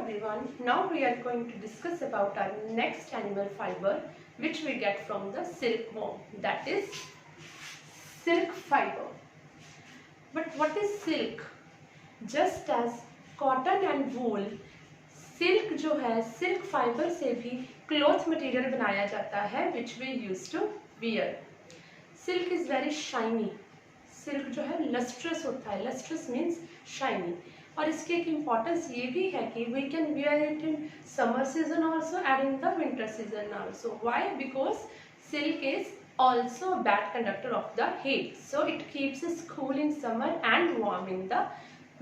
everyone. Now we are going to discuss about our next animal fiber which we get from the silkworm, that is silk fiber. But what is silk? Just as cotton and wool, silk जो है silk fibre से भी cloth material बनाया जाता है which we use to wear. Silk is very shiny. Silk जो है lustrous होता है. Lustrous means shiny. और इसकी एक इम्पॉर्टेंस ये भी है कि we can wear it in summer season also and in the winter season also. Why? Because silk is also bad conductor of the heat, so it keeps us cool in summer and warm in the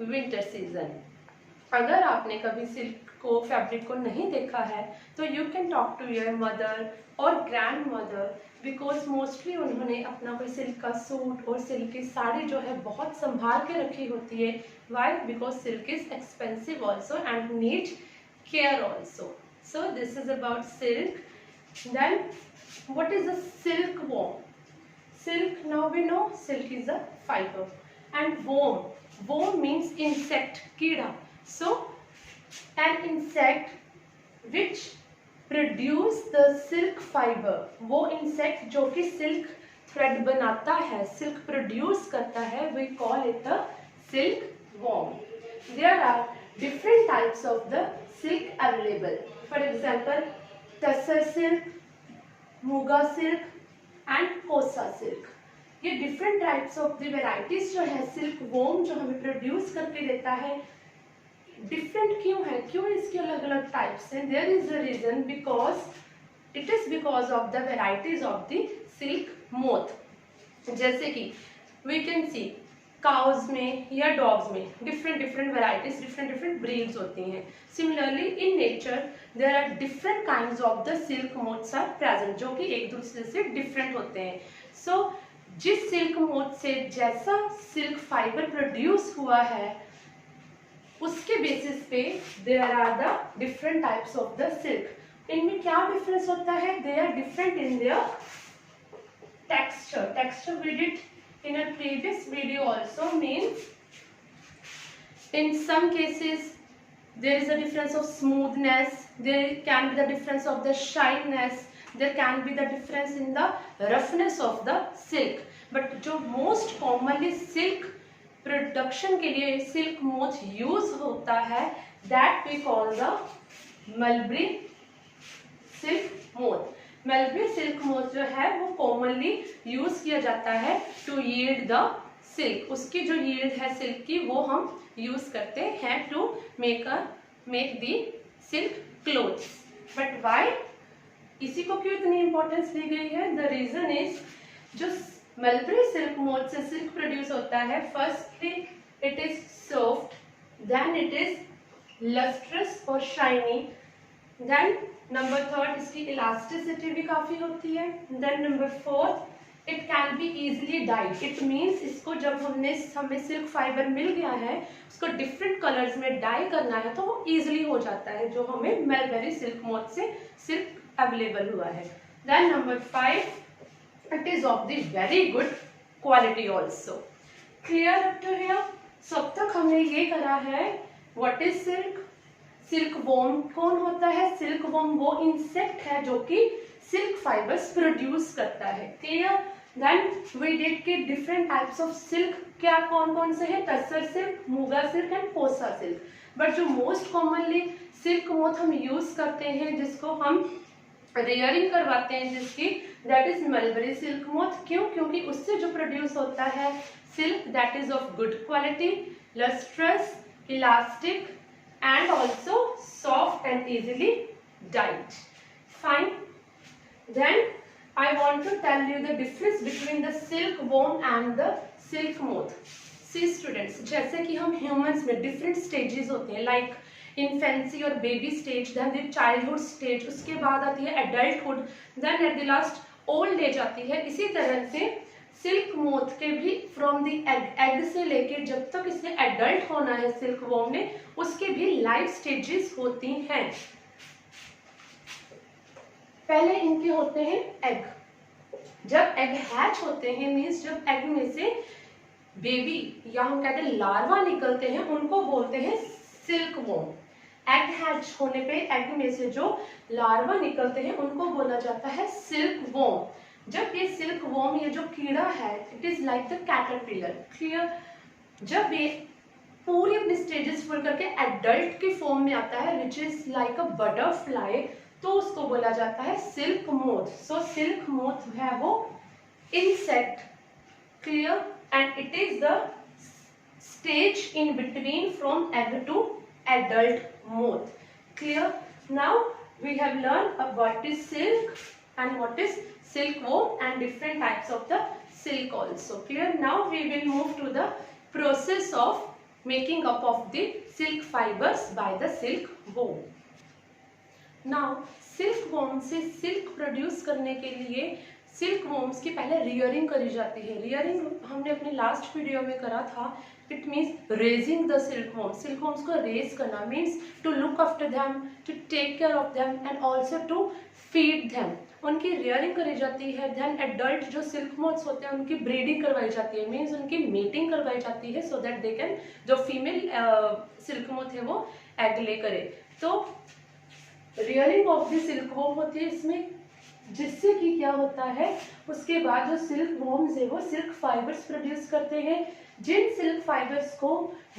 winter season. अगर आपने कभी silk को fabric को नहीं देखा है तो you can talk to your mother और ग्रैंड मदर, बिकॉज मोस्टली उन्होंने अपना कोई सिल्क का सूट और सिल्क की साड़ी जो है बहुत संभाल के रखी होती है. Why? Because silk is expensive also and need care also. So this is about silk. Then what is a silkworm? Silk, now we know silk is a fiber, and worm means insect, कीड़ा. So an insect which produce the silk fiber, वो insect जो कि silk thread बनाता है, silk produce करता है, we call it a silkworm. There are different types of the silk available. For example, tussar silk, muga silk and कोसा silk. ये different types of the varieties जो है सिल्क वॉर्म जो हमें प्रोड्यूस करके देता है. डिफरेंट क्यों है? क्यों इसके अलग अलग टाइप्स हैं? There is a reason, because it is because of the varieties of the silk moth. जैसे कि वी कैन सी काउज में या डॉग्स में different different varieties, different different breeds होती हैं. Similarly in nature there are different kinds of the silk moths are present, जो कि एक दूसरे से डिफरेंट होते हैं. सो जिस सिल्क मोथ से जैसा सिल्क फाइबर प्रोड्यूस हुआ है उसके बेसिस पे there are the different types of the silk. इनमें क्या डिफरेंस होता है? They are different in their texture. Texture we did in a previous video also, means in some cases there is a difference of smoothness, there can be the difference of the shyness, there can be the difference in the roughness of the silk. but जो most commonly silk production के लिए silk moth use होता है that we call the mulberry silk moth. Mulberry silk moth जो है वो commonly use किया जाता है टू यील्ड द सिल्क. उसकी जो यील्ड है सिल्क की वो हम यूज करते हैं to make the silk clothes. But why? इसी को क्यों इतनी इंपॉर्टेंस दी गई है? द रीजन इज जो मलबरी सिल्क मोथ से सिल्क प्रोड्यूस होता है, firstly it is soft, then it is lustrous और शाइनी, देन नंबर थर्ड इसकी इलास्टिसिटी भी काफी होती है, then number fourth it can be easily dyed. It means इसको जब हमें सिल्क फाइबर मिल गया है उसको डिफरेंट कलर्स में डाई करना है तो वो इजिली हो जाता है, जो हमें मलबरी सिल्क मोथ से सिल्क अवेलेबल हुआ है. Then number five it is of the very good quality also. Clear up to here? So अब तक हमने ये करा है what is silk. Silk worm कौन होता है? सिल्क वॉर्म वो इंसेक्ट है जो कि सिल्क फाइबर्स प्रोड्यूस करता है. क्लियर? देन वी डिड के डिफरेंट टाइप्स ऑफ सिल्क क्या कौन कौन से हैं? Tussar silk, muga silk and कोसा सिल्क. बट जो मोस्ट कॉमनली सिल्क मोथ हम यूज करते हैं, जिसको हम रेयरिंग करवाते हैं जिसकी, that is mulberry silk moth. क्यों? क्योंकि उससे जो प्रोड्यूस होता है silk that is of good quality, lustrous, elastic and also soft and easily dyed. Fine. Then I want to tell you the difference between the silkworm and the silk moth. See students, जैसे कि हम humans में different stages होते हैं, like infancy और baby stage, then the childhood stage, उसके बाद आती है adulthood, then at the last old age आती है. इसी तरह से सिल्क मोथ के भी फ्रॉम द एग से लेके जब तक इसने एडल्ट होना है सिल्क वॉर्म ने, उसके भी लाइफ स्टेजेस होती हैं. पहले इनके होते हैं एग. जब एग हैच होते हैं मीन्स जब एग में से बेबी या हम कहते हैं लार्वा निकलते हैं, उनको बोलते हैं सिल्क वॉर्म. एग हैच होने पे एग में से जो लार्वा निकलते हैं उनको बोला जाता है सिल्क वॉर्म। जब ये सिल्क वॉर्म, ये जो कीड़ा है, it is like the caterpillar, clear. जब ये पूरी अपनी स्टेजेस फुल करके एडल्ट की फॉर्म में आता है which is like a butterfly, तो उसको बोला जाता है silk moth. So silk moth है वो insect, clear, and it is the stage in between from egg to adult moth, clear। Now we have learned what is silk and what is silkworm and different types of the silk also, clear। Now we will move to the process of making up of the silk fibers by the silkworm। Now silkworm से silk produce करने के लिए silk worms की पहले rearing करी जाती है। Rearing हमने अपने लास्ट वीडियो में करा था। It means raising the silkworms. Silkworms को रेज करना means to look after them, to take care of them and also to feed them. उनकी रियरिंग करी जाती है। देन एडल्ट जो सिल्क मोथ्स होते हैं उनकी ब्रीडिंग करवाई जाती है, मीन्स उनकी मीटिंग करवाई जाती है सो दैट दे कैन, जो फीमेल सिल्क मोथ है वो एग ले करे। तो rearing of the silk worm होती है इसमें, जिससे कि क्या होता है उसके बाद जो सिल्क वॉर्म्स है वो सिल्क फाइबर्स प्रोड्यूस करते हैं, जिन सिल्क फाइबर्स को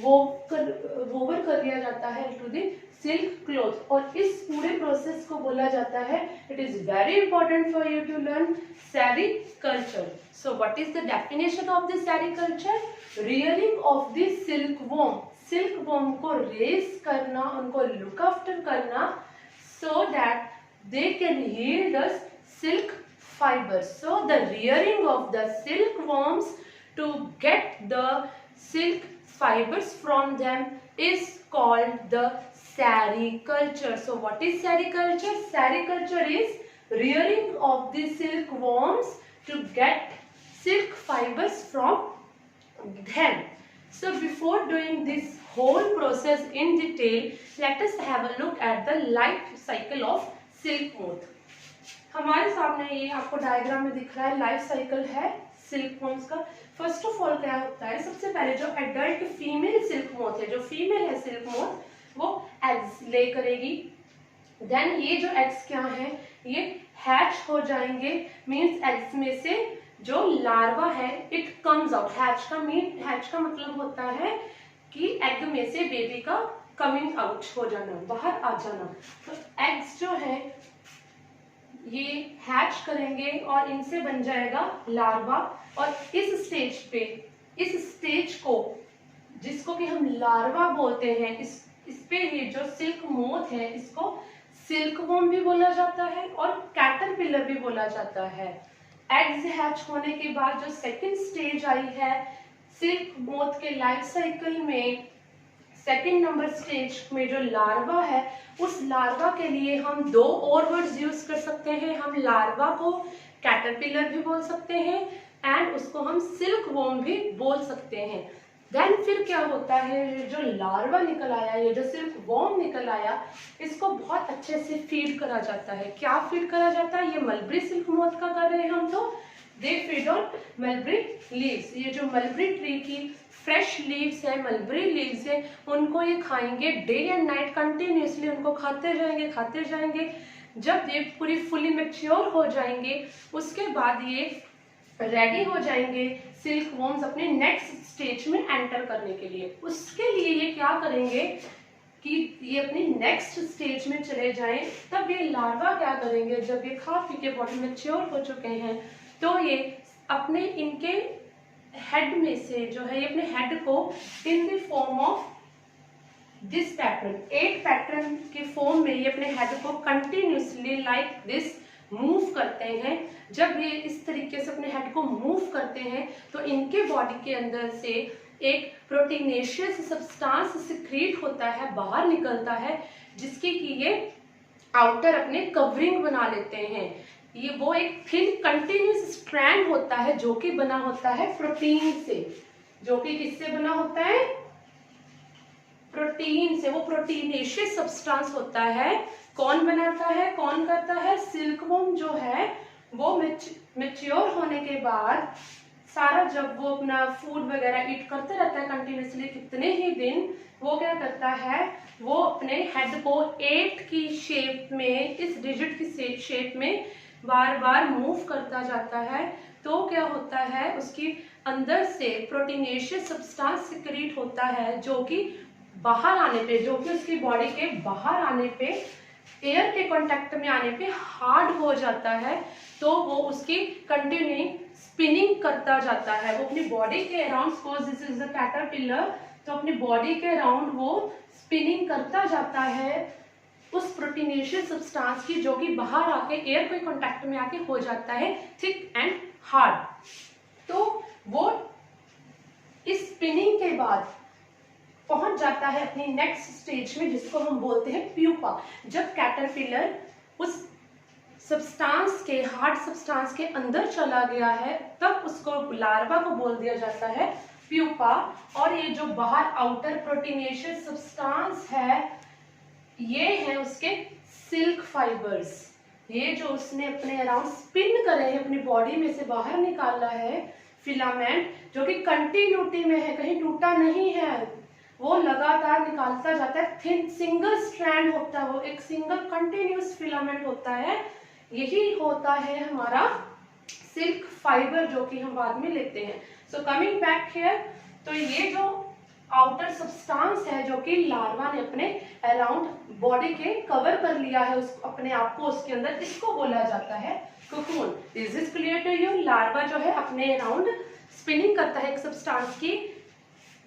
वोवर कर दिया जाता है टू द सिल्क क्लॉथ। और इस पूरे प्रोसेस को बोला जाता है, it is very important for you to learn, sericulture. So what is the definition of the sericulture? Rearing of the silkworm. Silkworm को रेज करना, उनको लुक आफ्टर करना so that they can yield us silk fibers। So the rearing of the silkworms to get the silk fibers from them is called the sericulture। So what is sericulture? Sericulture is rearing of the silkworms to get silk fibers from them। So before doing this whole process in detail, let us have a look at the life cycle of silk moth। हमारे सामने ये आपको diagram में दिख रहा है life cycle है silk moths का। फर्स्ट ऑफ ऑल क्या होता है, सबसे पहले जो एडल्ट फीमेल सिल्क मोथ है, जो फीमेल है सिल्क मोथ, वो एग्स ले करेगी। देन ये जो एग्स क्या है, ये हैच हो जाएंगे, मीन्स एग्स में से जो लार्वा है इट कम्स आउट। हैच का मतलब होता है कि एग में से बेबी का कमिंग आउट हो जाना, बाहर आ जाना। तो एग्स जो है ये हैच करेंगे और इनसे बन जाएगा लार्वा। और इस स्टेज को जिसको कि हम लार्वा बोलते हैं, इस पे ये जो सिल्क मोथ है इसको सिल्कवॉर्म भी बोला जाता है और कैटरपिलर भी बोला जाता है। एग्स हैच होने के बाद जो सेकंड स्टेज आई है सिल्क मोथ के लाइफ साइकिल में, सेकंड नंबर स्टेज में जो लार्वा है, उस लार्वा के लिए हम दो और वर्ड्स यूज कर सकते हैं। हम लार्वा को कैटरपिलर भी बोल सकते हैं एंड उसको हम सिल्क वॉर्म भी बोल सकते हैं। देन फिर क्या होता है, जो लार्वा निकल आया, ये जो सिल्क वॉर्म निकल आया, इसको बहुत अच्छे से फीड करा जाता है। क्या फीड करा जाता है, ये मलबरी सिल्क मोथ का कर रहे हैं हम, तो they feed on mulberry leaves. ये जो मलबरी ट्री की फ्रेश लीव्स है, मलबरी लीव्स है, उनको ये खाएंगे डे एंड नाइट कंटिन्यूसली, उनको खाते जाएंगे। जब ये पूरी फुली मैच्योर हो जाएंगे उसके बाद ये रेडी हो जाएंगे सिल्क वॉर्म्स अपने नेक्स्ट स्टेज में एंटर करने के लिए। उसके लिए ये क्या करेंगे कि ये अपनी नेक्स्ट स्टेज में चले जाएं। तब ये लार्वा क्या करेंगे, जब ये खा पी के बॉडी मैच्योर हो चुके हैं तो ये अपने इनके हेड में से जो है, ये अपने हेड को in the form of this pattern, 8 pattern के फॉर्म में ये अपने हेड को कंटिन्यूसली लाइक दिस मूव करते हैं। जब ये इस तरीके से अपने हेड को मूव करते हैं तो इनके बॉडी के अंदर से एक प्रोटीनेशियस सब्सटेंस सिक्रीट होता है, बाहर निकलता है, जिसकी कि ये आउटर अपने कवरिंग बना लेते हैं। ये वो एक थिन कंटिन्यूस स्ट्रैंड होता है जो कि बना होता है प्रोटीन से। जो कि किससे बना होता है, प्रोटीन से। वो प्रोटीनेशियस सब्सटेंस होता है। कौन बनाता है, कौन करता है, सिल्कवॉर्म जो है वो मैच्योर होने के बाद सारा जब वो अपना फूड वगैरह ईट करते रहता है कंटिन्यूसली कितने ही दिन, वो क्या करता है, वो अपने हेड को 8 की शेप में, इस डिजिट की शेप में बार बार मूव करता जाता है। तो क्या होता है, उसकी अंदर से प्रोटीनेशियस सब्सटेंस सिक्रीट होता है जो कि बाहर आने पे, जो कि उसकी बॉडी के बाहर आने पे, एयर के कांटेक्ट में आने पे हार्ड हो जाता है। तो वो उसकी कंटिन्यूइंग स्पिनिंग करता जाता है, वो अपनी बॉडी के around, suppose this is a caterpillar, तो अपनी बॉडी के अराउंड वो स्पिनिंग करता जाता है उस प्रोटीनेशियस सब्सटेंस की, जो कि बाहर आके एयर के कांटेक्ट में आके हो जाता है थिक एंड हार्ड। तो वो इस स्पिनिंग के बाद पहुंच जाता है अपनी नेक्स्ट स्टेज में, जिसको हम बोलते हैं प्यूपा। जब कैटरपिलर उस सब्सटेंस के, हार्ड सब्सटेंस के अंदर चला गया है, तब उसको, लार्वा को बोल दिया जाता है प्यूपा। और ये जो बाहर आउटर प्रोटीनेशियस सब्सटेंस है, ये है उसके सिल्क फाइबर्स। ये जो उसने अपने अराउंड स्पिन करे हैं, अपनी बॉडी में से बाहर निकाला है फिलामेंट, जो कि कंटिन्यूटी में है, कहीं टूटा नहीं है, वो लगातार निकालता जाता है। थिन सिंगल स्ट्रैंड होता है, वो एक सिंगल कंटिन्यूस फिलामेंट होता है। यही होता है हमारा सिल्क फाइबर, जो कि हम बाद में लेते हैं। सो कमिंग बैक हियर, तो ये जो आउटर सब्सटेंस है जो कि लार्वा ने अपने अराउंड बॉडी के कवर कर लिया है, उसको, अपने आप को उसके अंदर, इसको बोला जाता है cocoon. Is this clear to you? Larva जो है अपने अराउंड स्पिनिंग करता है एक सब्सटेंस की,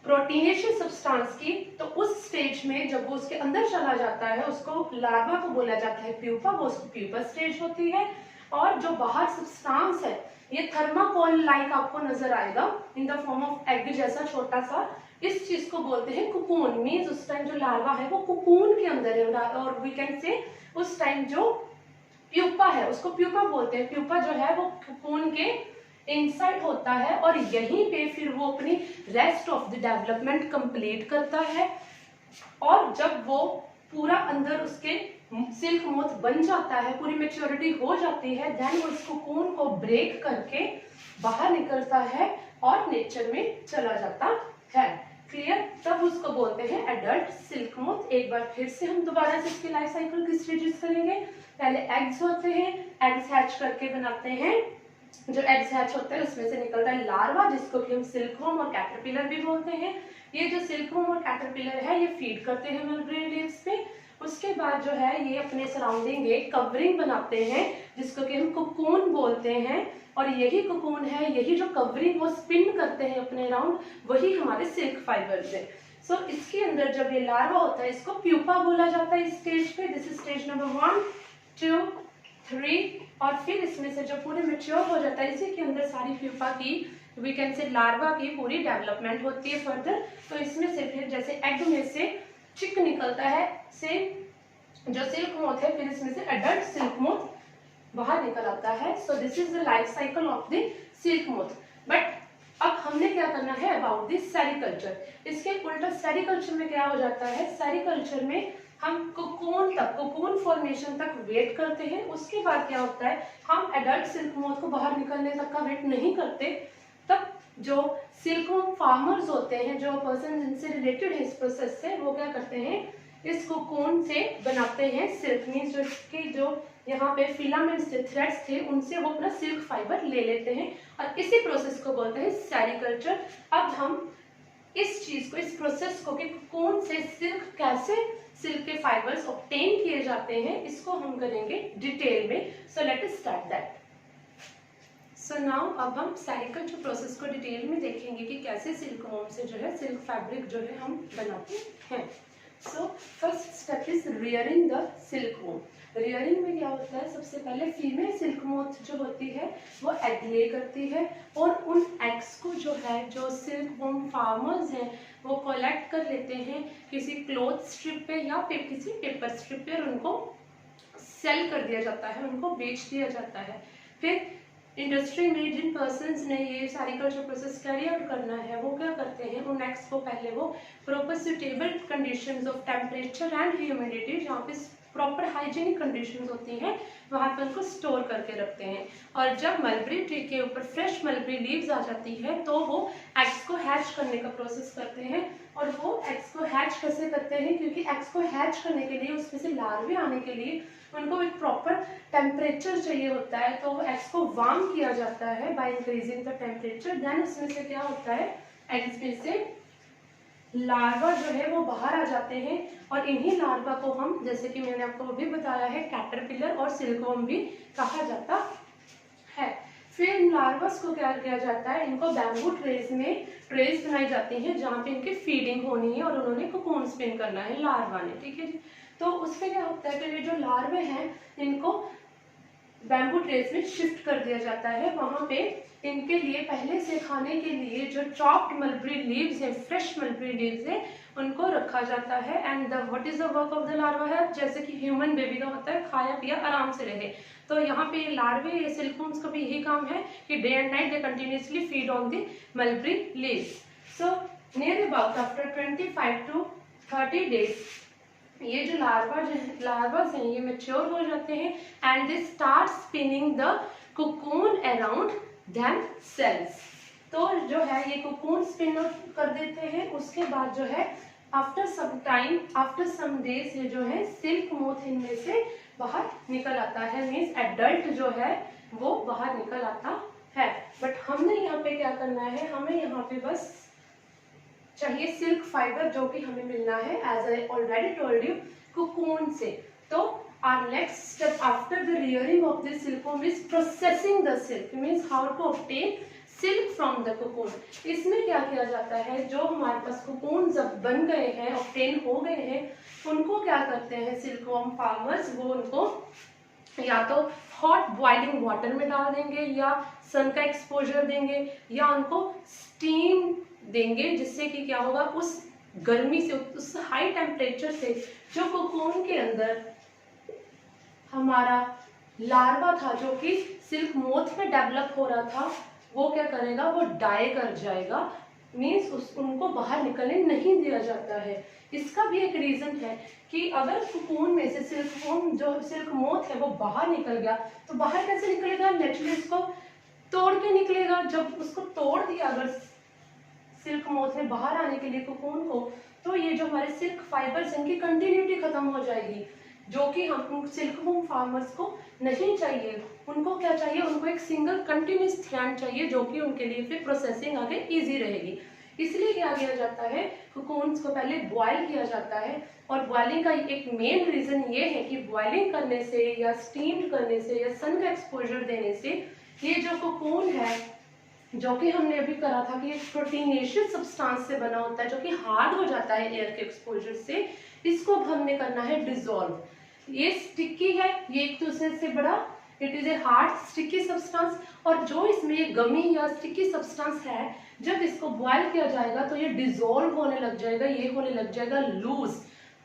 प्रोटीनेशियस सब्सटेंस की। तो उस स्टेज में जब वो उसके अंदर चला जाता है, उसको, लार्वा को बोला जाता है प्यूपा, वो उसकी प्यूपा स्टेज होती है। और जो बाहर सब्सटेंस है, ये थर्माकोल लाइक आपको नजर आएगा in the form of egg जैसा छोटा सा, इस चीज को बोलते हैं कुकून। मींस उस टाइम जो लार्वा है वो कुकून के अंदर है, और वी कैन से उस टाइम जो प्यूपा है उसको प्यूपा बोलते हैं। प्यूपा जो है वो कुकून के इनसाइड होता है, और यहीं पे फिर वो अपनी rest of the development complete करता है। और जब वो पूरा अंदर उसके सिल्क मोथ बन जाता है, पूरी मैच्योरिटी हो जाती है, देन वो इस कुकून को ब्रेक करके बाहर निकलता है और नेचर में चला जाता है। क्लियर? तब उसको बोलते हैं एडल्ट सिल्क मोथ। एक बार फिर से हम दोबारा से इसकी लाइफ साइकिल की स्टेजेस करेंगे। पहले एग्स होते हैं, एग्स हैच करके बनाते हैं, जो एग्स हैच होता है उसमें से निकलता है लार्वा, जिसको कि हम सिल्कवॉर्म और कैटरपिलर भी बोलते हैं। ये जो सिल्कवॉर्म और कैटरपिलर है, ये फीड करते हैं मलबेरी लीव्स पे। उसके बाद जो है ये अपने सराउंडिंग एक कवरिंग बनाते हैं, जिसको कि हम कोकून बोलते हैं। और यही कोकून है, यही जो कवरिंग वो स्पिन करते हैं अपने अराउंड, वही हमारे सिल्क फाइबर्स है। सो इसके अंदर जब ये लार्वा होता है, इसको प्यूपा बोला जाता है इस स्टेज पे। This is stage number 1, 2, 3। और फिर इसमें से जब पूरे मैच्योर हो जाता है, इसी के अंदर सारी प्यूपा की, वी कैन से लार्वा की पूरी डेवलपमेंट होती है फर्दर। तो इसमें से फिर जैसे एग में से चिक निकलता है, से जो सिल्क मोथ है, फिर इसमें से एडल्ट सिल्क मोथ बाहर निकल आता है। सो this is the life cycle of the silk moth. But अब हमने क्या करना है अबाउट दिस सेरिकल्चर। इसके उल्टा सेरिकल्चर में क्या हो जाता है, सेरिकल्चर में हम कोकून तक, कोकून फॉर्मेशन तक वेट करते हैं। उसके बाद क्या होता है, हम एडल्ट सिल्क मोथ को बाहर निकलने तक का वेट नहीं करते। तब जो सिल्कवॉर्म फार्मर्स होते हैं, जो पर्सन जिनसे रिलेटेड है इस प्रोसेस से, वो क्या करते हैं, इस कोकून से बनाते हैं सिल्क। मीन्स जो इसके जो यहाँ पे फिलामेंट्स थे, थ्रेड्स थे, उनसे वो अपना सिल्क फाइबर ले लेते हैं, और इसी प्रोसेस को बोलते हैं सेरिकल्चर। अब हम इस चीज को, इस प्रोसेस को, कि कोकून से सिल्क कैसे, सिल्क के फाइबर्स ऑब्टेन किए जाते हैं, इसको हम करेंगे डिटेल में। So let us start that. So now अब हम सेरिकल्चर प्रोसेस को डिटेल में देखेंगे कि कैसे सिल्कवॉर्म से जो है सिल्क फैब्रिक जो है हम बनाते हैं। So first step is rearing the silkworm. Rearing में क्या होता है, सबसे पहले फीमेल सिल्क मोथ जो होती है वो एग ले करती है, और उन एग्स को जो है, जो सिल्कवॉर्म फार्मर्स हैं, वो कलेक्ट कर लेते हैं किसी क्लॉथ स्ट्रिप पे या फिर किसी पेपर स्ट्रिप पे, और उनको सेल कर दिया जाता है, उनको बेच दिया जाता है। फिर इंडस्ट्री में जिन पर्सन्स ने ये सेरिकल्चर प्रोसेस कैरी आउट करना है, वो क्या करते हैं, उन एग्स को पहले वो proper suitable conditions of temperature and humidity, जहाँ पे प्रॉपर हाइजीनिक कंडीशंस होती हैं वहाँ पर उनको स्टोर करके रखते हैं। और जब मलबरी ट्री के ऊपर फ्रेश मलबरी लीव्स आ जाती है तो वो एग्स को हैच करने का प्रोसेस करते हैं। और वो एग्स को हैच कैसे करते हैं, क्योंकि एग्स को हैच करने के लिए उसमें से लार्वे आने के लिए उनको एक प्रॉपर टेम्परेचर चाहिए होता है। तो वो एग्स को वार्म किया जाता है by increasing the temperature. Then उसमें से क्या होता है, एग्स में से लार्वा जो है वो बाहर आ जाते हैं। और इन्हीं लार्वा को हम, जैसे कि मैंने आपको अभी बताया है, कैटरपिलर और सिल्कवर्म भी कहा जाता है। फिर इन लार्वास को क्या किया जाता है, इनको बैम्बू ट्रेस में ट्रेस बनाई जाती हैं जहाँ पे इनकी फीडिंग होनी है और उन्होंने कोकून स्पिन करना है लार्वा ने, ठीक है जी। तो उसमें क्या होता है कि ये जो लार्वे हैं इनको बैम्बू ट्रेस में शिफ्ट कर दिया जाता है। वहाँ पे इनके लिए पहले से खाने के लिए जो चॉप्ड मलबरी लीव्स है, फ्रेश मलबरी लीव्स है, उनको रखा जाता है। And the what is the work of the larva है, जैसे कि ह्यूमन बेबी का होता है, खाया पिया आराम से रहे। तो यहाँ पे लार्वे सिल्कवर्म्स का भी यही काम है कि day and night they continuously feed on the mulberry leaves. So near about after 25 to 30 days ये जो लार्वास हैं ये मैच्योर हो जाते हैं and they start spinning the cocoon around themselves. तो जो है ये कोकून स्पिन कर देते हैं। उसके बाद जो है after some time, after some days, ये जो है सिल्क मोथ इनमें से बाहर निकल आता है, मीन्स एडल्ट जो है वो बाहर निकल आता है। बट हमने यहाँ पे क्या करना है, हमें यहाँ पे बस चाहिए सिल्क फाइबर जो कि हमें मिलना है as I already told you cocoon से। तो our next step after the rearing of the silkworm is processing the silk, means how to obtain silk from the cocoon। इसमें क्या किया जाता है, जो हमारे पास कोकून जब बन गए हैं, ऑब्टेन हो गए हैं, उनको क्या करते हैं सिल्कवर्म फार्मर्स, वो उनको या तो हॉट बॉइलिंग वाटर में डाल देंगे या सन का एक्सपोजर देंगे या उनको स्टीम देंगे, जिससे कि क्या होगा, उस गर्मी से, उस हाई टेम्परेचर से जो कोकून के अंदर हमारा लार्वा था जो कि सिल्क मोथ में डेवलप हो रहा था, वो क्या करेगा, वो डाई कर जाएगा, मीन्स उनको बाहर निकलने नहीं दिया जाता है। इसका भी एक रीजन है कि अगर कोकून में से सिल्कवर्म जो सिल्क मोथ है वो बाहर निकल गया तो बाहर कैसे निकलेगा, नेचुरली उसको तोड़ के निकलेगा। जब उसको तोड़ दिया अगर सिल्क मोथ ने बाहर आने के लिए कोकून को, तो ये जो हमारे सिल्क फाइबर्स इनकी कंटिन्यूटी खत्म हो जाएगी, जो कि हम सिल्कवर्म फार्मर्स को नहीं चाहिए। उनको क्या चाहिए, उनको एक सिंगल कंटिन्यूस थ्रेड चाहिए जो कि उनके लिए फिर प्रोसेसिंग आगे इजी रहेगी। इसलिए क्या किया जाता है, कोकून्स को पहले बॉयल किया जाता है। और बॉइलिंग का एक मेन रीजन ये है कि बॉइलिंग करने से या स्टीम्ड करने से या सन का एक्सपोजर देने से ये जो कोकून है, जो कि हमने अभी करा था कि एक प्रोटीनेशियस सब्सटेंस से बना होता है जो कि हार्ड हो जाता है एयर के एक्सपोजर से, इसको अब हमने करना है डिसॉल्व। ये स्टिकी है, ये एक दूसरे से बड़ा, it is a hard sticky substance. और जो इसमें ये गमी या स्टिकी सब्सटेंस है, जब इसको बॉयल किया जाएगा तो ये डिसॉल्व होने लग जाएगा, ये होने लग जाएगा लूज।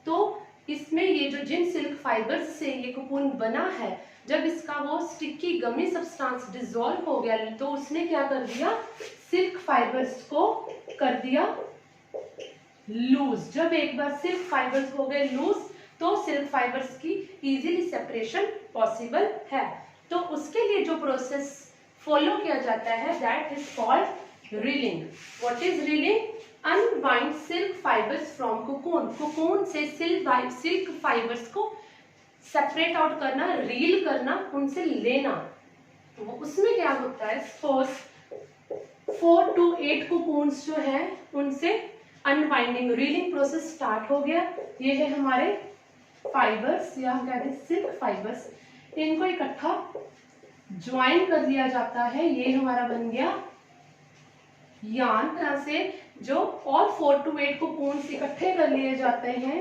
तो इसमें ये जो जिन सिल्क फाइबर्स से ये कोकून बना है, जब इसका वो स्टिकी गमी सब्सटेंस डिसॉल्व हो गया तो उसने क्या कर दिया, सिल्क फाइबर्स को कर दिया लूज। जब एक बार सिल्क फाइबर्स हो गए लूज तो सिल्क फाइबर्स की इजीली सेपरेशन पॉसिबल है। तो उसके लिए जो प्रोसेस फॉलो किया जाता है that is called reeling. What is reeling? Unwind silk fibres from cocoon. Cocoon से सिल्क फाइबर्स को सेपरेट आउट करना, रील करना, उनसे लेना। तो उसमें क्या होता है, सपोज 4 to 8 कोकून्स जो है उनसे अनवाइंडिंग रीलिंग प्रोसेस स्टार्ट हो गया। ये है हमारे फाइबर्स या हम कहते हैं सिल्क फाइबर्स, इनको इकट्ठा ज्वाइन कर दिया जाता है। ये हमारा बन गया यार्न। तरह से जो और 4 to 8 कोकून्स इकट्ठे कर लिए जाते हैं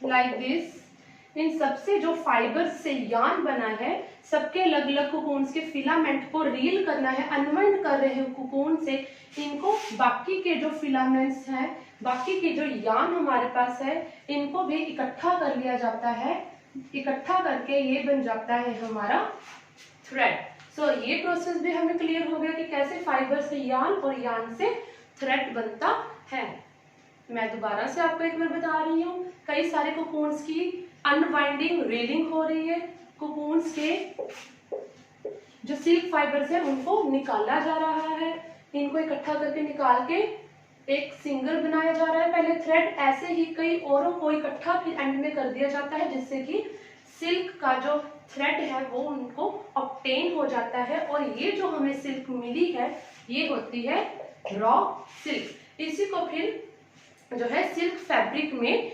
लाइक दिस। इन सबसे जो फाइबर्स से यार्न बना है, सबके अलग अलग कोकून्स के फिलामेंट को रील करना है, अनवाइंड कर रहे हैं कोकून से। इनको बाकी के जो फिलामेंट्स हैं, बाकी के जो यार्न हमारे पास है, इनको भी इकट्ठा कर लिया जाता है। इकट्ठा करके ये बन जाता है हमारा थ्रेड। सो ये प्रोसेस भी हमें क्लियर हो गया कि कैसे फाइबर से यार्न और यार्न से थ्रेड बनता है। मैं दोबारा से आपको एक बार बता रही हूँ, कई सारे कोकून्स की अनवाइंडिंग रीलिंग हो रही है, कोकून्स के जो सिल्क फाइबर्स है उनको निकाला जा रहा है, इनको इकट्ठा करके निकाल के एक सिंगल बनाया जा रहा है पहले थ्रेड, ऐसे ही कई औरों को इकट्ठा फिर एंड में कर दिया जाता है, जिससे कि सिल्क का जो थ्रेड है वो उनको ऑब्टेन हो जाता है। और ये जो हमें सिल्क मिली है ये होती है रॉ सिल्क। इसी को फिर जो है सिल्क फैब्रिक में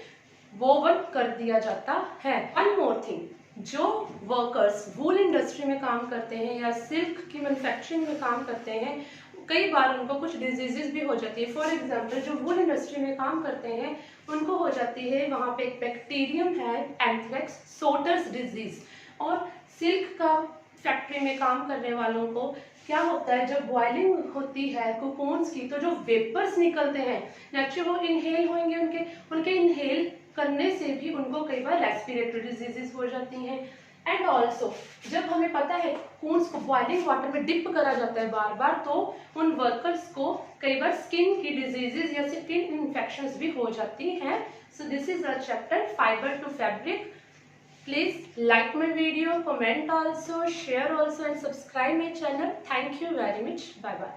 वोवन कर दिया जाता है। वन मोर थिंग, जो वर्कर्स वूल इंडस्ट्री में काम करते हैं या सिल्क की मैन्युफैक्चरिंग में काम करते हैं, कई बार उनको कुछ डिजीजेस भी हो जाती है। फॉर एग्जांपल जो वूल इंडस्ट्री में काम करते हैं उनको हो जाती है, वहाँ पे एक बैक्टीरियम है एंथ्रेक्स सोटर्स डिजीज। और सिल्क का फैक्ट्री में काम करने वालों को क्या होता है, जब बॉइलिंग होती है कोकून्स की तो जो वेपर्स निकलते हैं नेचुरली वो इनहेल होंगे, उनके इनहेल करने से भी उनको कई बार रेस्पिरेटरी डिजीजेस हो जाती हैं। एंड ऑल्सो जब हमें पता है कोकून्स को बॉइलिंग वाटर में डिप करा जाता है बार बार, तो उन वर्कर्स को कई बार स्किन की डिजीजेस या स्किन इन्फेक्शंस भी हो जाती हैं। So this is a chapter fibre to fabric. Please like my video, comment also, share also and subscribe my channel. Thank you very much. Bye bye.